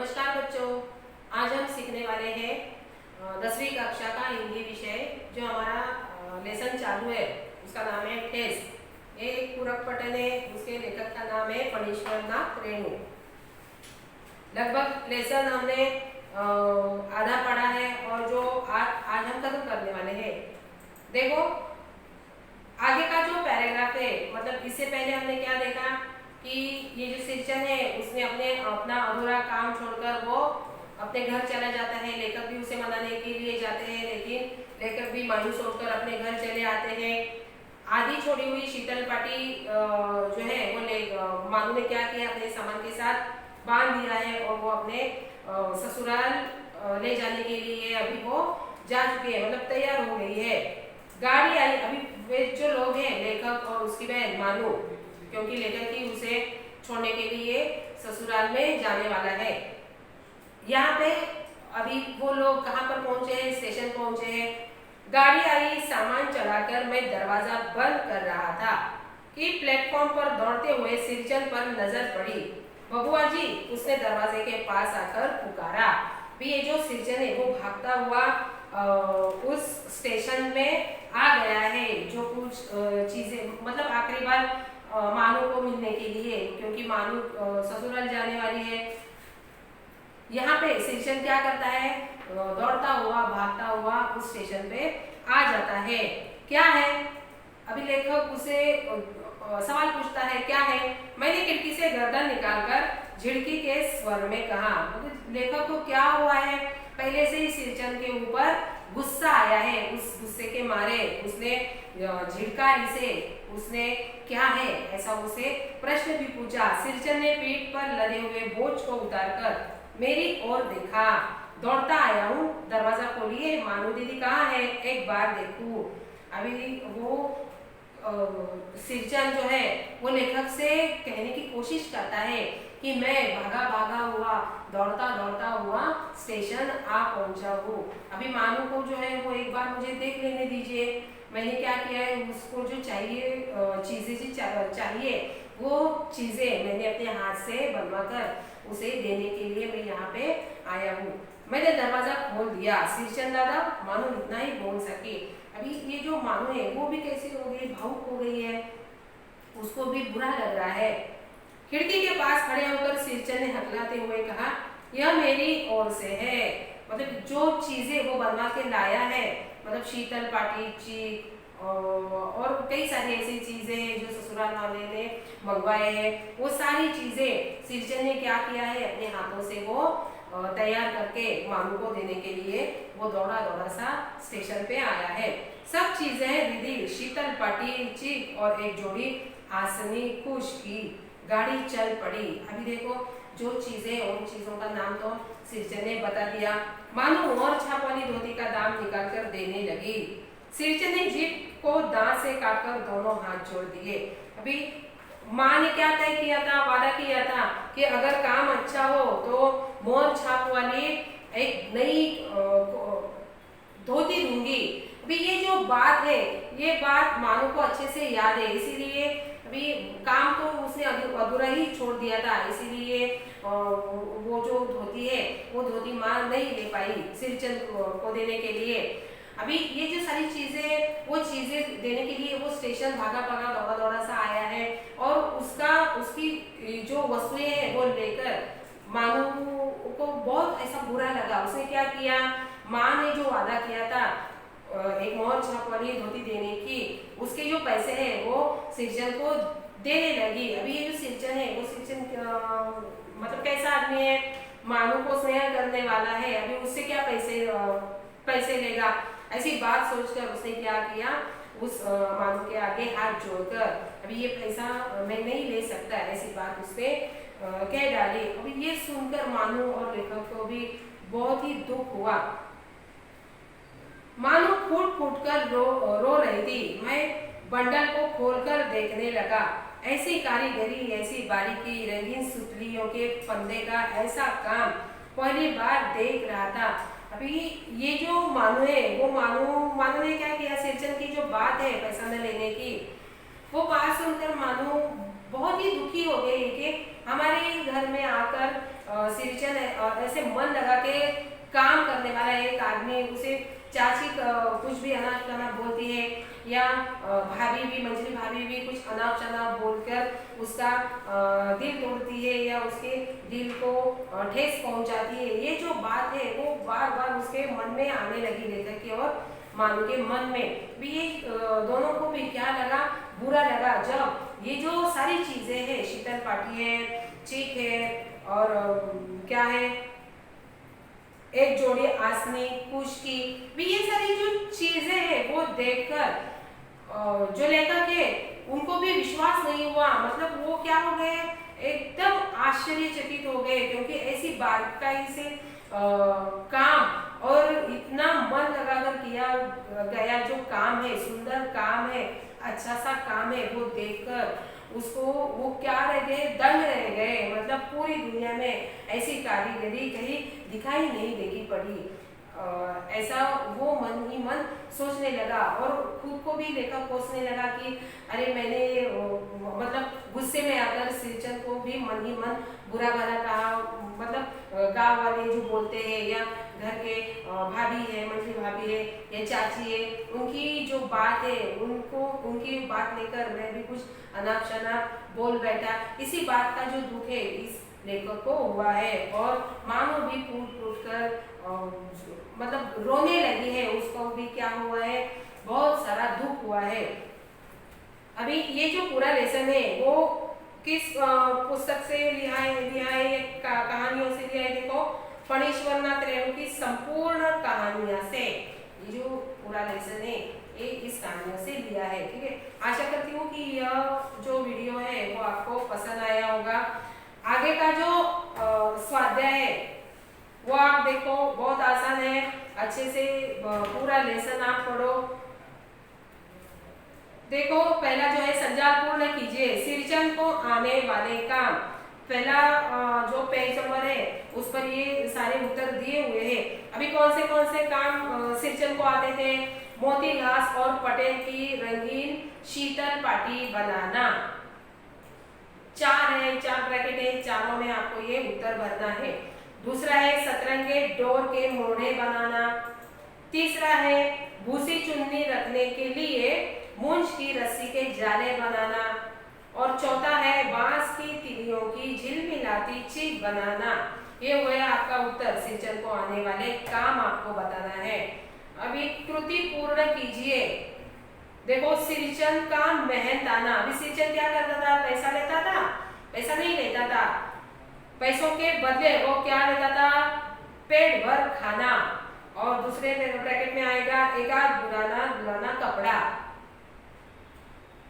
नमस्कार बच्चों, आज हम सीखने वाले हैं 10वीं कक्षा का हिंदी विषय। जो हमारा लेसन चालू है उसका नाम है ठेस। ये एक पूरक पठन है, उसके लेखक का नाम है फणीश्वरनाथ रेणु। लगभग लेसन हमने आधा पढ़ा है और जो आज हम खत्म करने वाले हैं। देखो आगे का जो पैराग्राफ है, मतलब इससे पहले हमने क्या देखा कि ये जो सिरचन है उसने अपना अधूरा काम छोड़कर वो अपने घर चला जाता है। लेखक भी उसे मनाने के लिए जाते हैं, लेकिन लेखक भी मायूस होकर अपने घर चले आते हैं। आधी छोड़ी हुई शीतल पाटी जो है वो मानू ने क्या किया, अपने सामान के साथ बांध दिया है और वो अपने ससुराल ले जाने के लिए अभी वो जा चुके हैं, मतलब तैयार हो गई है। गाड़ी आई, अभी वे जो लोग हैं लेखक और उसकी बहन मानू, क्योंकि लेखक ही उसे छोड़ने के लिए ससुराल में जाने वाला है। यहाँ पे अभी वो लोग कहाँ पर पहुंचे हैं, स्टेशन पहुंचे हैं। गाड़ी आई, सामान चलाकर मैं दरवाजा बंद कर रहा था कि प्लेटफॉर्म पर दौड़ते हुए सिरचन पर नजर पड़ी। बबुआ जी, उसने दरवाजे के पास आकर पुकारा। भी ये जो सिरचन है वो भागता हुआ उस स्टेशन में आ गया है, जो कुछ चीजें, मतलब आखिरी बार मानू को मिलने के लिए, क्योंकि मानू ससुराल जाने वाली है। यहाँ पे सिरचन क्या करता है, दौड़ता हुआ भागता हुआ उस स्टेशन पे आ जाता है। क्या है, अभी लेखक उसे सवाल पूछता है, क्या है? मैंने खिड़की से गर्दन निकालकर झिड़की के स्वर में कहा। मतलब लेखक को क्या हुआ है, पहले से ही सिरचन के ऊपर गुस्सा आया है। उस गुस्से के मारे उसने झिड़कारी से उसने क्या है ऐसा उसे प्रश्न भी पूछा। सिरचन ने पीठ पर लदे हुए बोझ को उतारकर मेरी ओर देखा। दौड़ता आया हूँ, दरवाजा खोलिए, मानू दीदी कहाँ है, एक बार देखूं। अभी वो सिरचन जो है वो लेखक से कहने की कोशिश करता है कि मैं भागा भागा हुआ, दौड़ता दौड़ता हुआ स्टेशन आ पहुंचा हूँ। अभी मानू को जो है वो एक बार मुझे देख लेने दीजिए, मैंने क्या किया है, उसको जो चाहिए चीजें चाहिए वो चीजें मैंने अपने हाथ से बनवाकर उसे देने के लिए मैं यहाँ पे आया हूँ। मैंने दरवाजा खोल दिया। सिरचन दादा, मानू इतना ही बोल सके। अभी ये जो मानू है वो भी कैसी हो गई, भावुक हो गई है, उसको भी बुरा लग रहा है। खिड़की के पास खड़े होकर सिरचन ने हकलाते हुए कहा, यह मेरी ओर से है। मतलब जो चीजें वो बनवा के लाया है, मतलब शीतल पाटी, चीक और कई सारी ऐसी चीजें हैं जो ससुराल वाले ने मंगवाए हैं, वो सारी चीजें सिरचन ने क्या किया है, अपने हाथों से वो तैयार करके मानू को देने के लिए वो दौड़ा दौड़ा सा स्टेशन पे आया है। सब चीजें रिदी, शीतल पाटी, चीक और एक जोड़ी आसनी खुश की। गाड़ी चल पड़ी। अभी देखो जो चीजें, उन चीजों का नाम तो सिरचन ने बता दिया। मानू और छाप वाली धोती का दाम निकाल कर देने लगी। सिरचन ने जीप को दांत से काटकर दोनों हाथ जोड़ दिए। अभी माँ ने क्या तय किया था, वादा किया था कि अगर काम अच्छा हो तो मोर छाप वाली एक नई धोती दूंगी। अभी ये जो बात है, ये बात मानू को अच्छे से याद है, इसीलिए अभी काम तो उसने अधूरा ही छोड़ दिया था, इसीलिए वो जो धोती है वो धोती माँ नहीं ले पाई सिरचन को देने के लिए। अभी ये जो सारी चीजें, वो चीजें देने के लिए वो स्टेशन भागा भागा दौड़ा दौड़ा सा आया है, और उसकी जो वस्तुएं हैं वो लेकर मानू को बहुत ऐसा बुरा लगा। उसने क्या किया, माँ ने जो वादा किया था एक मोहर छाप वाली धोती देने की, उसके जो पैसे हैं वो सिरचन को देने लगी। अभी ये जो सिरचन है वो सिरचन मतलब कैसा आदमी है, मानू को स्नेह करने वाला है, अभी उससे क्या पैसे लेगा, ऐसी बात सोचकर उसने क्या किया, उस मानू के आगे हाथ जोड़कर अभी ये पैसा मैं नहीं ले सकता, ऐसी बात उसने कह डाली। अभी ये सुनकर मानू और लेखक को भी बहुत ही दुख हुआ। मानू फूट फूट कर रो रही थी। मैं बंडल को खोलकर देखने लगा। ऐसी कारीगरी, ऐसी बारीकी, रंगीन सुतलियों के फंदे का ऐसा काम पहली बार देख रहा था। अभी ये जो मानू है वो मानू ने क्या किया, सिरचन की जो बात है पैसा न लेने की, वो बात सुनकर मानू बहुत ही दुखी हो गए कि हमारे घर में आकर सिरचन ऐसे मन लगा के काम करने वाला एक आदमी, उसे चाची कुछ भी अनाप शनाप बोलती है, या भाभी भी, मंजली भाभी भी कुछ अनाप शनाप बोलकर उसका दिल तोड़ती है या उसके दिल को ठेस पहुंचाती है। ये जो बात है वो बार बार उसके मन में आने लगी लेकर के, और मानू के मन में भी ये दोनों को भी क्या लगा, बुरा लगा, जब ये जो सारी चीजें हैं, शीतल पाटी है, चीख है, और क्या है, एक जोड़ी आसनी, कुश की भी, ये सारी जो चीजें हैं वो देखकर जो लेखक है उनको भी विश्वास नहीं हुआ। मतलब वो क्या हो गए, एकदम आश्चर्यचकित हो गए, क्योंकि ऐसी बारीकाई से काम और इतना मन लगाकर किया गया जो काम है, सुंदर काम है, अच्छा सा काम है, वो देखकर उसको वो क्या रह गए, दंग रह गए। मतलब पूरी दुनिया में ऐसी कारीगरी कहीं दिखाई नहीं देगी पड़ी। ऐसा वो मन ही मन सोचने लगा, और खुद को भी लेकर कोसने लगा कि अरे मैंने मतलब गुस्से में आकर सिरचन को भी मन ही मन बुरा भला कहा। मतलब गांव वाले जो बोलते हैं, या घर के भाभी है, मंजली भाभी है या चाची है, उनकी जो बात है उनको, उनकी बात लेकर मैं भी कुछ अनाप शनाप बोल बैठा। इसी बात का जो दुख है इस लेखक को हुआ है, और मानो भी फूट फूट कर मतलब रोने लगी है। उसको भी क्या हुआ है, बहुत सारा दुख हुआ है। अभी ये जो पूरा लेसन है वो किस पुस्तक से लिया है, कहानियों से लिया है। देखो, फणीश्वरनाथ रेणु की संपूर्ण कहानियां से ये जो पूरा लेसन है ये इस कहानियों से लिया है। ठीक है, आशा करती हूँ कि यह जो वीडियो है वो आपको पसंद आया होगा। आगे का जो स्वाध्याय है वो आप देखो, बहुत आसान है, अच्छे से पूरा लेसन आप पढ़ो। देखो, पहला जो है संजाल पूर्ण कीजिए, सिरचन को आने वाले काम। पहला जो पेज नंबर है उस पर ये सारे उत्तर दिए हुए हैं। अभी कौन से काम सिरचन को आते थे? मोती घास और पटेल की रंगीन शीतल पाटी बनाना। 4 है, 4 ब्रैकेट है, चारों में आपको ये उत्तर भरना है। दूसरा है सतरंगे डोर के मोड़े बनाना। तीसरा है भूसी चुन्नी रखने के लिए मूंछ की रस्सी के जाले बनाना। और चौथा है बांस की तिलियों की झिलमिलाती चीज बनाना। ये हुआ आपका उत्तर। सिरचन को आने वाले काम आपको बताना है। अभी कृति पूर्ण कीजिए। देखो, सिरचन का मेहनताना। अभी सिरचन क्या करता था? पैसा लेता था? पैसा नहीं लेता था, पैसों के बदले वो क्या लेता था? पेट भर खाना। और दूसरे ब्रैकेट में आएगा एक आध बुराना कपड़ा।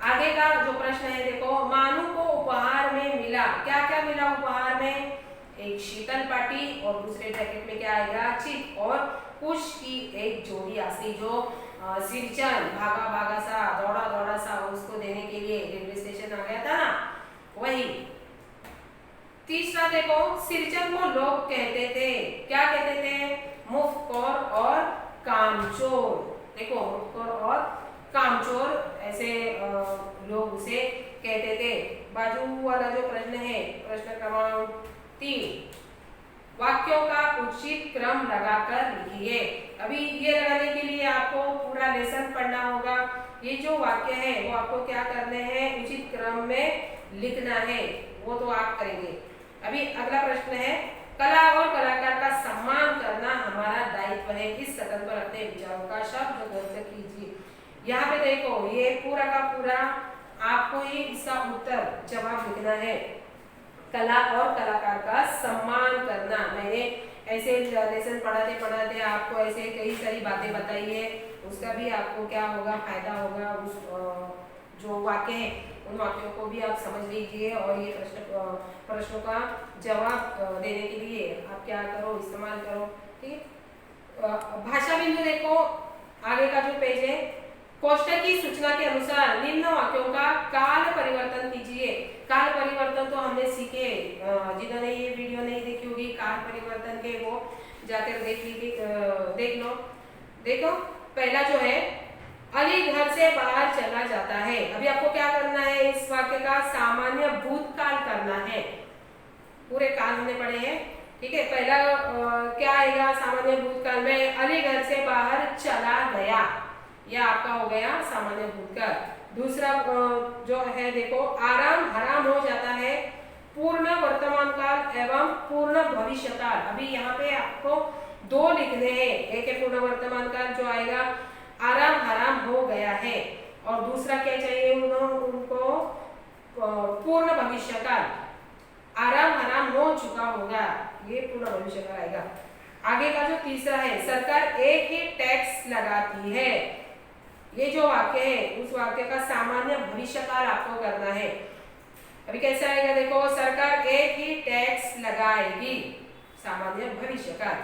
आगे का जो प्रश्न है, देखो, मानू को उपहार में मिला। क्या क्या मिला उपहार में? एक शीतल पाटी, और दूसरे ब्रैकेट में क्या आएगा? चिक और कुश की एक जोड़ी आसी, जो सिरचन भागा सा, दौड़ा सा उसको देने के लिए रेलवे स्टेशन आ गया था ना, वही। तीसरा देखो, सिरचन को लोग कहते थे, क्या कहते थे? मुफ्तखोर और कामचोर। देखो, मुफ्तखोर और कामचोर ऐसे लोग उसे कहते थे। बाजू वाला जो प्रश्न है, प्रश्न क्रमांक 3, वाक्यों का उचित क्रम लगाकर लिखिए। अभी ये लगाने के लिए आपको पूरा लेसन पढ़ना होगा। ये जो वाक्य है वो आपको क्या करने हैं? उचित क्रम में लिखना है, वो तो आप करेंगे। अभी अगला प्रश्न है, कला और कलाकार का सम्मान करना हमारा दायित्व है। इस सतन पर अपने विचारों का शब्द व्यक्त कीजिए। यहाँ पे देखो, ये पूरा का पूरा आपको ही इसका उत्तर जवाब लिखना है। कला और कलाकार का सम्मान करना। मैंने ऐसे लेसन पढ़ाते आपको ऐसे कई सारी बातें बताई है, उसका भी आपको क्या होगा? फायदा होगा। उस जो वाक्य है उन वाक्यों को भी आप समझ लीजिए, और ये प्रश्नों का जवाब देने के लिए आप क्या करो? इस्तेमाल करो। ठीक। भाषा बिंदु देखो, आगे का जो पेज है, कोष्टक की सूचना के अनुसार निम्न वाक्यों का काल परिवर्तन कीजिए। काल परिवर्तन तो हमने सीखे, जिन्होंने ये वीडियो नहीं देखी होगी काल परिवर्तन के, वो जाकर देख लो। देखो, पहला जो है अली घर से बाहर चला जाता है। अभी आपको क्या करना है, इस वाक्य का सामान्य भूतकाल करना है। पूरे काल हमने पढ़े हैं, ठीक है। पहला क्या आएगा सामान्य भूतकाल में, अली घर से बाहर चला गया, यह आपका हो गया सामान्य भूतकाल। दूसरा जो है देखो, आराम हराम हो जाता है, पूर्ण वर्तमान काल एवं पूर्ण भविष्य काल। अभी यहाँ पे आपको दो लिखने हैं, एक है पूर्ण वर्तमान काल जो आएगा आराम हराम हो गया है, और दूसरा क्या चाहिए उनको पूर्ण भविष्य काल, आराम हराम हो चुका होगा, ये पूर्ण भविष्य काल आएगा। आगे का जो तीसरा है, सरकार एक ही टैक्स लगाती है, ये जो वाक्य है उस वाक्य का सामान्य भविष्य काल आपको करना है। अभी कैसे आएगा देखो, सरकार एक ही टैक्स लगाएगी, सामान्य भविष्य काल।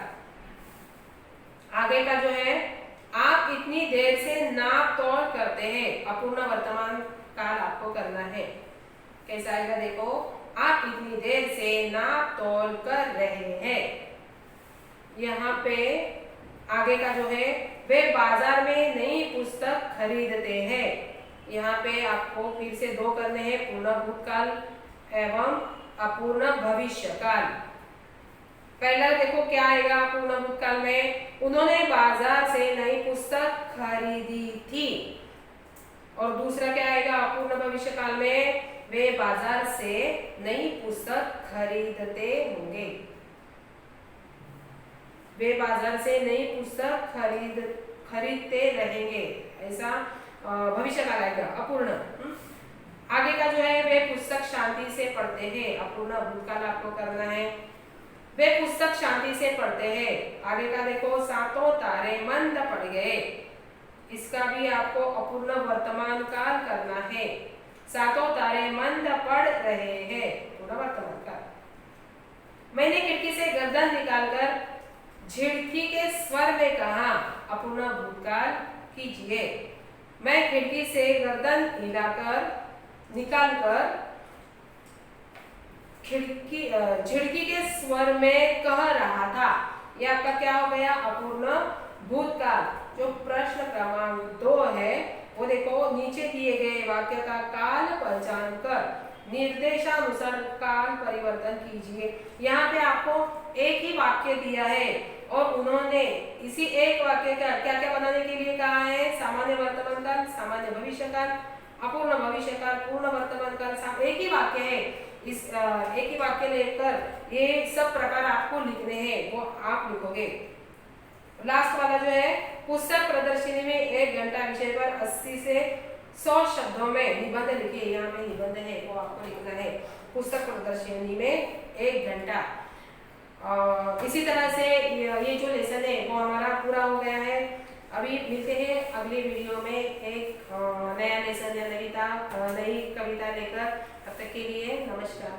आगे का जो है, आप इतनी देर से नाप तोल करते हैं, अपूर्ण वर्तमान काल आपको करना है। कैसा आएगा देखो, आप इतनी देर से नाप तोल कर रहे हैं। यहाँ पे आगे का जो है, वे बाजार में नई पुस्तक खरीदते हैं। यहाँ पे आपको फिर से दो करने हैं, पूर्ण भूतकाल एवं अपूर्ण भविष्य काल। पहला देखो क्या आएगा पूर्ण भूतकाल में, उन्होंने बाजार से नई पुस्तक खरीदी थी, और दूसरा क्या आएगा अपूर्ण भविष्य काल में, वे बाजार से नई पुस्तक खरीदते होंगे, वे बाजार से नई पुस्तक खरीदते रहेंगे, ऐसा भविष्य काल आएगा अपूर्ण। आगे का जो है, वे पुस्तक शांति से पढ़ते हैं, अपूर्ण भूतकाल आपको करना है, वे पुस्तक शांति से पढ़ते हैं। आगे का देखो, सातों तारे मंद पड़ गए, इसका भी आपको अपूर्ण वर्तमान काल करना है, सातों तारे मंद पड़ रहे हैं, पूर्ण वर्तमान काल। मैंने खिड़की से गर्दन निकालकर झिड़की के स्वर में कहा, अपूर्ण भूतकाल कीजिए। मैं खिड़की से गर्दन निकालकर झिड़की के स्वर में कह रहा था, यह आपका क्या हो गया अपूर्ण भूतकाल। जो प्रश्न क्रमांक 2 है वो देखो, नीचे दिए गए वाक्य का काल पहचान कर निर्देशानुसार काल परिवर्तन कीजिए। यहाँ पे आपको एक ही वाक्य दिया है और उन्होंने इसी एक वाक्य का क्या क्या बनाने के लिए कहा है, सामान्य वर्तमान काल, सामान्य भविष्य काल, अपूर्ण भविष्य काल, पूर्ण वर्तमान काल, एक ही वाक्य है। इस एक ही वाक्य लेकर ये सब प्रकार आपको लिखने हैं, वो आप लिखोगे। लास्ट वाला जो है, पुस्तक प्रदर्शनी में 1 घंटा विषय पर 80 से 100 शब्दों में निबंध लिखिए। यहाँ पे निबंध है वो आपको लिखना है, पुस्तक प्रदर्शनी में 1 घंटा। इसी तरह से ये जो लेसन है वो हमारा पूरा हो गया है। अभी मिलते हैं अगले वीडियो में एक नया लेसन या नई कविता लेकर। तब तक के लिए नमस्कार।